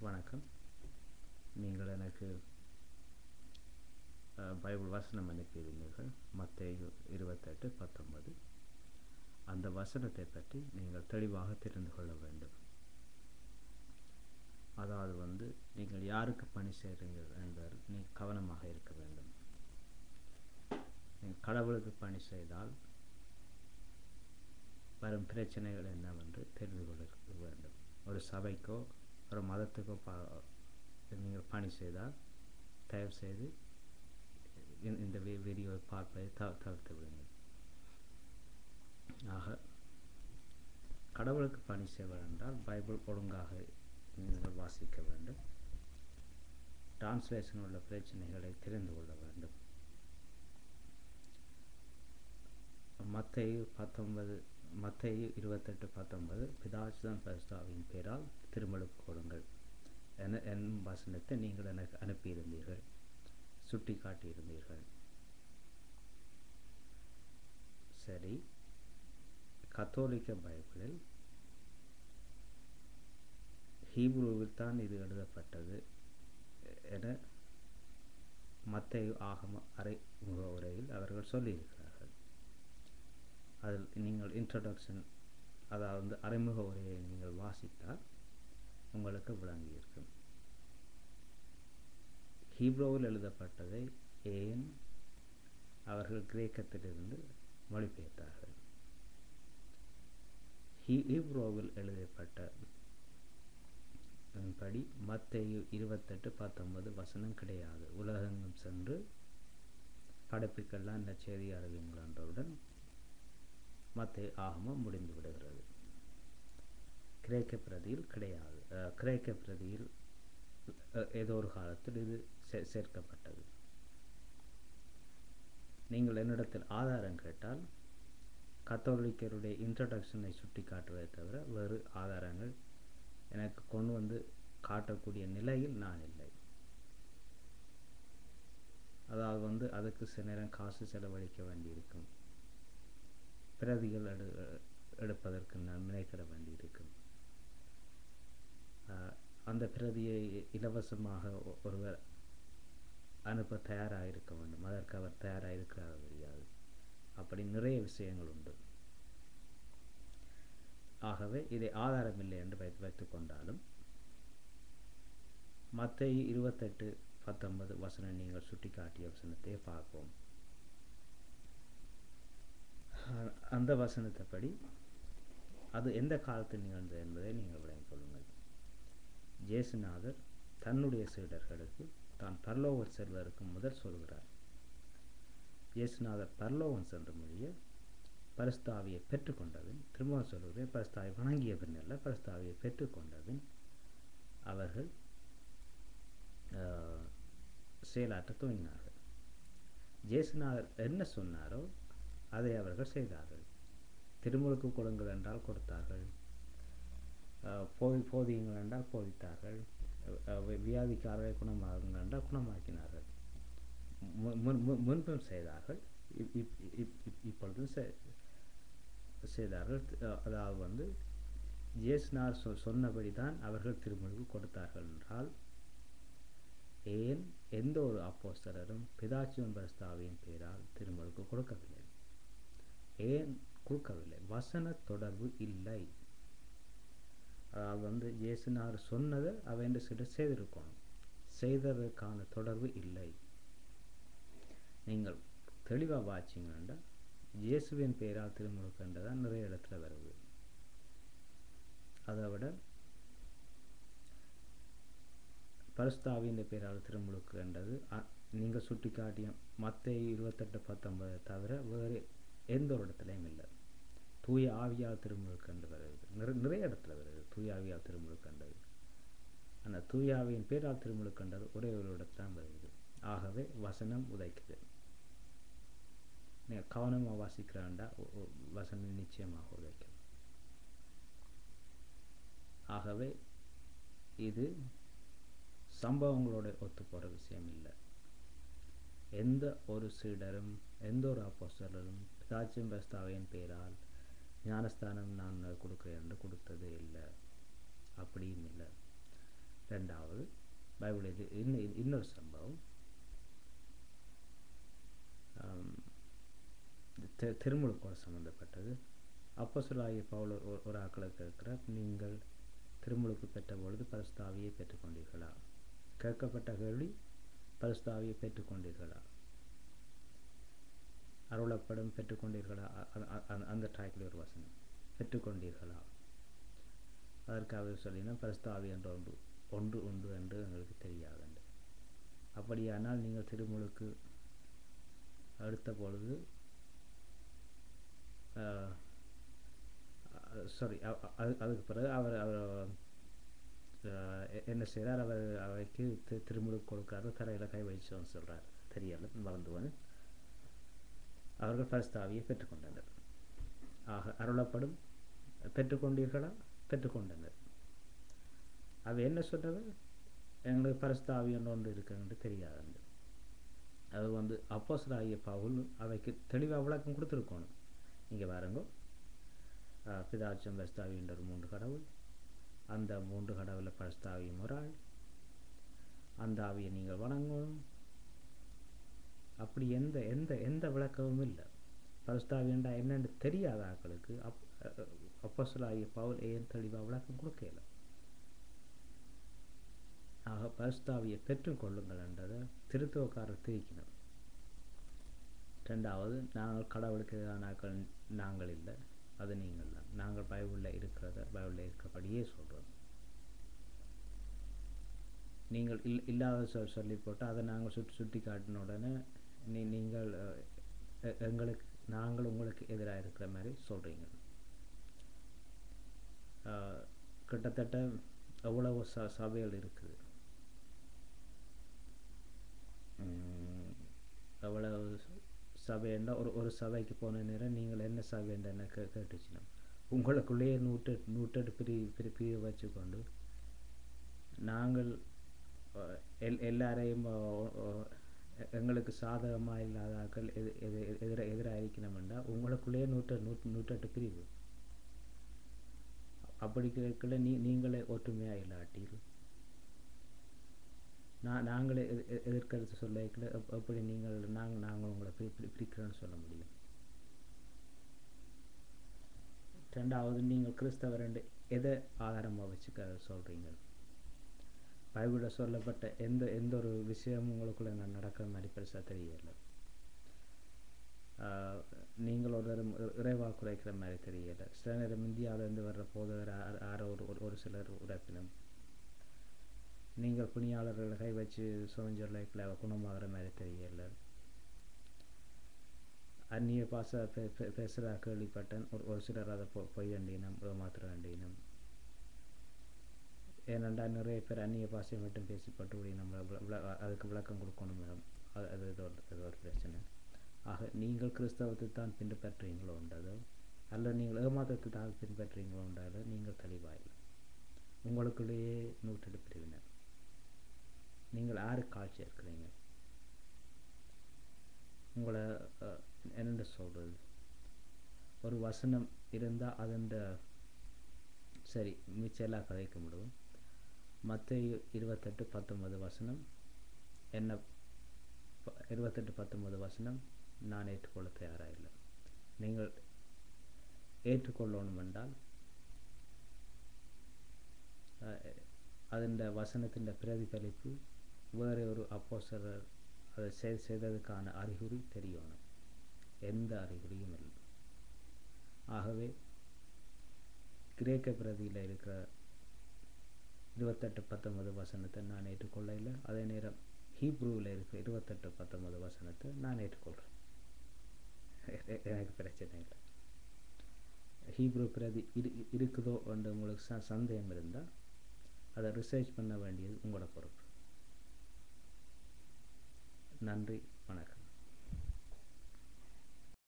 வணக்கம். நீங்கள் எனக்கு பைபிள் வசனம் அனுப்பியிருந்தீர்கள். மத்தேயு 28:19. அந்த வசனத்தை பற்றி நீங்கள் தெளிவாக தெரிந்து கொள்ள வேண்டும். அதாவது நீங்கள் யாருக்கு பணி செய்கிறீர்கள் என்பதில் நீங்கள் கவனமாக இருக்க வேண்டும். நீங்கள் கடவுளுக்கு பணி செய்தால் வரும் பிரச்சனைகள் என்னவென்று தெரிந்து கொள்ள வேண்டும். ஒரு சபைக்கோ ஒரு மதத்துக்கோ நீங்கள் பணி செய்தால் தயவு செய்து இந்த வீடியோவை பார்ப்பதை தவிர்த்து விடுங்கள். ஆக கடவுளுக்கு பணி செய்வதென்றால் பைபிள் ஒழுங்காக நீங்கள் வாசிக்க வேண்டும். டிரான்ஸ்லேஷன் உள்ள பிரச்சனைகளை தெரிந்து கொள்ள வேண்டும். மத்தேயு 28:19 பிதாசுதன் பரிசுத்தாவியின் பேரால் திருமுழுக்கு கொடுங்கள் என்னும் வசனத்தை நீங்கள் எனக்கு அனுப்பியிருந்தீர்கள், சுட்டி காட்டியிருந்தீர்கள். சரி, கத்தோலிக்க பைபிளில் ஹீப்ருவில் தான் இது எழுதப்பட்டது என மத்தேயு ஆகம அறைமுக உரையில் அவர்கள் சொல்லியிருக்கிறார்கள். அதில் நீங்கள் இன்ட்ரோடக்ஷன், அதாவது அறைமுக உரையை நீங்கள் வாசித்தால் உங்களுக்கு விளங்கியிருக்கும். ஹீப்ரோவில் எழுதப்பட்டதை ஏன் அவர்கள் கிரேக்கத்திலிருந்து மொழிபெயர்த்தார்கள்? ஹீப்ரோவில் எழுதப்பட்ட படி மத்தேயு 28:19 வசனம் கிடையாது. உலகெங்கும் சென்று படைப்புக்கெல்லாம் நற்செய்தி அறிவியுங்கள் என்றவுடன் மத்தேயு ஆகமம் முடிந்து விடுகிறது. கிரேக்க பிரதியில் கிடையாது. கிரேக்க பிரதியில் ஏதோ ஒரு காலத்தில் இது சேர்க்கப்பட்டது. நீங்கள் என்னிடத்தில் ஆதாரம் கேட்டால் கத்தோலிக்கருடைய இன்ட்ரோடக்ஷனை சுட்டி காட்டுவதை தவிர வேறு ஆதாரங்கள் எனக்கு கொண்டு வந்து காட்டக்கூடிய நிலையில் நான் இல்லை. அதாவது அதுக்கு சில நேரம் காசு செலவழிக்க வேண்டியிருக்கும், பிரதிகள் எடுப்பதற்கு நான் நினைக்கிற வேண்டியிருக்கும். அந்த பிரதியை இலவசமாக ஒருவர் அனுப்ப தயாராக இருக்க வேண்டும். அதற்கு அவர் தயாராக இருக்கிறார் தெரியாது. அப்படி நிறைய விஷயங்கள் உண்டு. ஆகவே இதை ஆதாரமில்லை என்று வைத்துக் கொண்டாலும் மத்தேயு 28:19 வசனம் நீங்கள் சுட்டி காட்டிய வசனத்தை பார்ப்போம். அந்த வசனத்தைப்படி அது எந்த காலத்தில் நிகழ்ந்தது என்பதை நீங்கள் விளங்கிக் கொள்ளுங்கள். இயேசுநாதர் தன்னுடைய சீடர்களுக்கு தான் பரலோகம் செல்வதற்கு முதல் சொல்கிறார். இயேசுநாதர் பரலோகம் சென்ற முடிய பரிசுத்தாவியை பெற்றுக்கொண்டபின், திரும்பவும் சொல்கிறேன், பரிசுத்தாவை வணங்கிய பின் அல்ல, பரிசுத்தாவியை பெற்றுக்கொண்டபின் அவர்கள் செயலாற்ற துவங்கினார்கள். இயேசுநாதர் என்ன சொன்னாரோ அதை அவர்கள் செய்தார்கள். திருமுழுக்கு கொடுங்கள் என்றால் கொடுத்தார்கள், போதியுங்கள் என்றால் போதித்தார்கள், வியாதிக்காரரை குணமாகுங்கள் என்றால் குணமாக்கினார்கள். முன்பும் செய்தார்கள், இப்பொழுதும் செய்தார்கள். அதாவது இயேசுநாதர் சொன்னபடி தான் அவர்கள் திருமுழுக்கு கொடுத்தார்கள் என்றால் ஏன் எந்த ஒரு அப்போஸ்தலரும் பிதாசுதன் பரிசுத்தாவியின் பேரால் திருமுழுக்கு கொடுக்கவில்லை? ஏன் கொடுக்கவில்லை? வசன தொடர்பு இல்லை. அதாவது இயேசுநாதர் சொன்னதை அவன் சில செய்திருக்கணும், செய்ததற்கான தொடர்பு இல்லை. நீங்கள் தெளிவாக வாட்சிங்கன்னா இயேசுவின் பேரால் திருமுழுக்குன்றதான் நிறைய இடத்துல வருது. அதை விட பரிசுத்தாவியின் பேரால் திருமுழுக்கு என்றது நீங்கள் சுட்டி காட்டிய மத்தேயு 28:19 தவிர வேறு எந்த ஒரு இடத்துலையும் இல்லை. தூய ஆவியால் திருமுழுக்கு என்று வருது, நிறைய இடத்துல வருது தூய ஆவியால் திருமுழுக்குன்றது. ஆனால் தூய ஆவியின் பேரால் திருமுழுக்குன்றது ஒரே ஒரு இடத்தான் வருது. ஆகவே வசனம் உதைக்குது. நீங்கள் கவனமாக வாசிக்கிறாண்டா வசனம் நிச்சயமாக உதைக்கும். ஆகவே இது சம்பவங்களோட ஒத்து போகிற விஷயம் இல்லை. எந்த ஒரு சீடரும் எந்த ஒரு அப்போஸ்தலரும் பிதாசுதன் பரிசுத்தாவியின் பேரால் ஞானஸ்தானம் நான் கொடுக்கிறேன் என்று கொடுத்ததே இல்லை. அப்படியும் இல்லை. ரெண்டாவது பைபிளில் இன்னொரு சம்பவம், திருமுழுக்கோடு சம்மந்தப்பட்டது. அப்போஸ்தலனாகிய பவுல் ஒரு ஆக்களை கேட்கிறார், நீங்கள் திருமுழுக்கு பெற்ற பொழுது பரிசுத்த ஆவியை பெற்றுக்கொண்டீர்களா? கேட்கப்பட்ட கேள்வி, பரிசுத்த ஆவியை பெற்றுக்கொண்டீர்களா? அருளப்படும் பெற்றுக்கொண்டீர்களா? அந்த டாய்க்கில் ஒரு வசனம், பெற்றுக்கொண்டீர்களா? அதற்கு அவர் சொல்லினா, பரிசுத்த ஆவி என்ற ஒன்று உண்டு என்று எங்களுக்கு தெரியாது. அப்படியானால் நீங்கள் திருமுழுக்கு அடுத்த பொழுது அதுக்கு பிறகு அவர் என்ன செய்கிறார், அவைக்கு திருமுழுக்கு கொடுக்காரு, தரையில் கை வச்சோன்னு சொல்கிறார், தெரியல, மறந்துவன். அவர்கள் பரிசுத்த ஆவியை பெற்றுக்கொண்டனர். ஆக அருளப்படும் பெற்றுக்கொண்டீர்களா? பெற்றுக்கொண்டனர். அது என்ன சொல்கிறது, எங்களுக்கு பரிசுத்த ஆவி ஒன்று இருக்குன்னு தெரியாது. அது அப்போஸ்தலனாகிய பவுல் அவைக்கு தெளிவாக விளக்கம் கொடுத்துருக்கணும். இங்கே பாருங்க, பிதாச்சம் பரிசுத்த ஆவின்ற ஒரு 3 கடவுள், அந்த 3 கடவுளில் பரிசுத்த ஆவியும் ஒரு ஆள், அந்த ஆவியை நீங்கள் வணங்கணும். அப்படி எந்த விளக்கமும் இல்லை. பரிசுத்த ஆவி என்றால் என்னென்னு தெரியாத ஆக்களுக்கு அப்போஸ்தலனாகிய பவுல் ஏன் தெளிவாக விளக்கம் கொடுக்கல. ஆக பரிசுத்த ஆவியை பெற்றுக்கொள்ளுங்கள் என்றதை திருத்துவக்காரர் திரிக்கணும். ரெண்டாவது, நாங்கள் கடவுளுக்கு எதிரான ஆக்கள் நாங்கள் இல்லை, அது நீங்கள் தான். நாங்கள் பைபிளில் இருக்கிறபடியே சொல்கிறோம். நீங்கள் இல்லாத சொல்லி போட்டு அதை நாங்கள் சுட்டி காட்டின உடனே நீங்கள் நாங்கள் உங்களுக்கு எதிராக இருக்கிற மாதிரி சொல்கிறீங்க. கிட்டத்தட்ட எவ்வளவு சபைகள் இருக்குது, எவ்வளவு சபைன்னா ஒரு சபைக்கு போன நேரம் நீங்கள் என்ன சபைன்ற என்ன கேட்டுச்சுன்னா, உங்களுக்குள்ளேயே 108 பிரிவு வச்சுக்கொண்டு நாங்கள் எல்லாரையும் எங்களுக்கு சாதகமாக இல்லாதாக்கள் எதிராக இருக்கணும்னா உங்களுக்குள்ளேயே 108 பிரிவு. அப்படி கேட்கல நீங்களே ஒற்றுமையாக இல்லாட்டீர்கள், நாங்களே எதிர்கருத்து சொல்ல எப்படி நாங்கள் உங்களை பிரிக்கிறோன்னு சொல்ல முடியும். ரெண்டாவது, நீங்கள் கிறிஸ்தவர் எதை ஆதாரமாக வச்சு சொல்கிறீங்க? பைபிளில் சொல்லப்பட்ட எந்த ஒரு விஷயமும் உங்களுக்குள்ள நடக்கிற மாதிரி பெருசாக தெரியல. நீங்கள் இறைவாக்கு குறைக்கிற மாதிரி தெரியலை. சில நேரம் இந்தியாவிலேருந்து வர்ற போதவர் யாரோ ஒரு சிலர் உரைப்பினும் நீங்கள் புனியாளர்களை கை வச்சு சுதந்திர குணமாகிற மாதிரி தெரியல. அந்நிய பாச பேசுகிற கேள்விப்பட்டேன், ஒரு சிலர் அதை பொய் வேண்டினம், ஏமாத்திர வேண்டினம். ஏனெண்டா நிறைய பேர் அந்நிய பாஷையை மட்டும் பேசிப்பட்டு நம்ம அதுக்கு விளக்கம் கொடுக்கணும். அது ஒரு பிரச்சனை. ஆக நீங்கள் கிறிஸ்தவத்தை தான் பின்பற்றுறீங்களோன்றதோ அல்ல நீங்கள் ஏமாற்றத்தை தான் பின்பற்றுறீங்களோன்றதோ நீங்கள் தெளிவாயில்லை. உங்களுக்குள்ளேயே 108 பிரிவினர். நீங்கள் யாருக்கு காட்சி இருக்கிறீங்க? உங்களை என்னென்று சொல்கிறது, ஒரு வசனம் இருந்தால் அதண்ட சரி மிச்செல்லாம் கதைக்க முடியும். மத்தேயு 28:19 வசனம் என்ன 28:19 வசனம் நான் ஏற்றுக்கொள்ள தயாராக இல்லை. நீங்கள் ஏற்றுக்கொள்ளணும் என்றால் அதன் வசனத்தின் பிரதிபலிப்பு வேறு ஒரு அப்போஸ்தலர் அதை செய்ததுக்கான அறிகுறி தெரியணும். எந்த அறிகுறியும் இல்லை. ஆகவே கிரேக்க பிரதியில் இருக்கிற 28:19 வசனத்தை நான் ஏற்றுக்கொள்ள இல்லை. அதே நேரம் ஹீப்ரூவில் இருக்கிற 28:19 வசனத்தை நான் ஏற்றுக்கொள்கிறேன். எனக்கு பிரச்சனை இல்லை. ஹீப்ரூ பிரதி இருக்குதோ என்று உங்களுக்கு சந்தேகம் இருந்தால் அதை ரிசர்ச் பண்ண வேண்டியது உங்களோட பொறுப்பு. நன்றி, வணக்கம்.